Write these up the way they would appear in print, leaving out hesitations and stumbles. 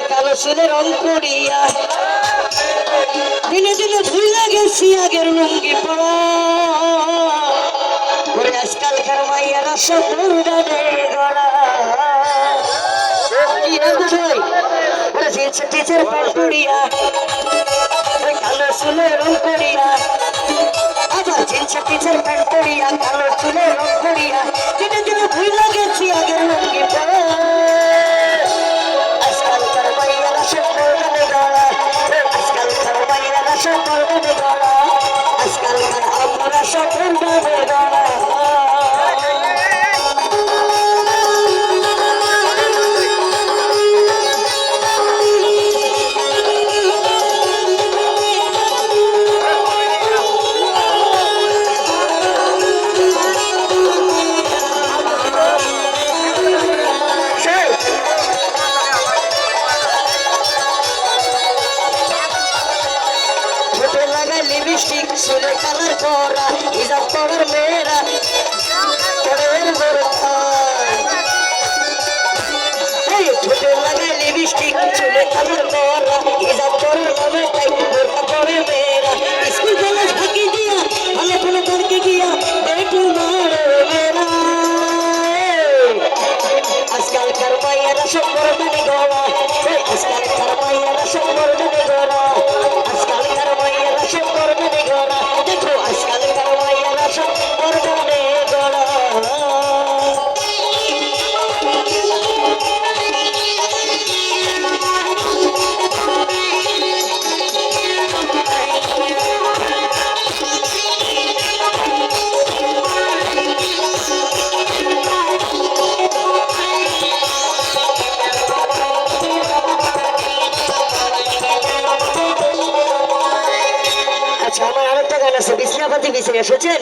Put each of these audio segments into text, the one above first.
কালো চুলে রং করিয়া দিনে দিনে ভুলে গেছি আগের লুঙ্গি পরা ওরে আজকালকার মাইয়ারা সব উড়ানে গড়া কি রাখবো ভাই ওরা জিন্স টিচার প্যান্ট পরিয়া কালো চুলে রং করিয়া আবার জিন্স টিচার প্যান্ট পরিয়া কালো চুলে রং করিয়া দিনে দিনে ভুলে গেছি আগের লুঙ্গি পরা আজকালকার মাইয়ারা সব উড়ানে গড়া আজকালকার মাইয়ারা সব উড়ানে গড়া আজকালকার আমরা সব উড়ানে গড়া লিপস্টিক চুলে কালার করা হিজাব পরার মেয়েরা পরের ঠোঁটে লাগায় লিপস্টিক চুলে কালার করা হিজাব পরার মেয়েটাই বোরকা পরে মেয়েরা স্কুল কলেজ ফাঁকি দিয়া ভালো কোনো পার্কে গিয়া একটু মারে মেয়েরা আজকালকার মাইয়ারা সব বড়দানি গড়া আজকালকার মাইয়ারা সব বড়দানি গড়া আজকালকার মাইয়ারা সব বড়দানি গড়া দেখো আজকালকার মাইয়ারা সব বড়দানি গড়া আমার আরেকটা গান আছে বিছনাপাতি বিছাইয়া শুনছেন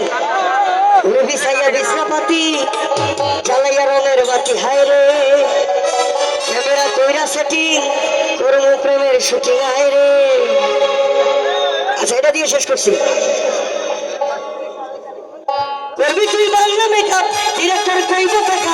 বিছাইয়া বিছনাপাতি জ্বালাইয়া রঙের বাতি হায় রে ক্যামেরা কইরা সেটিং করমু প্রেমের শুটিং হায় রে আচ্ছা এটা দিয়ে শেষ করছি করবি তুই বাংলা মেকআপ ডিরেক্টর কইব টাকা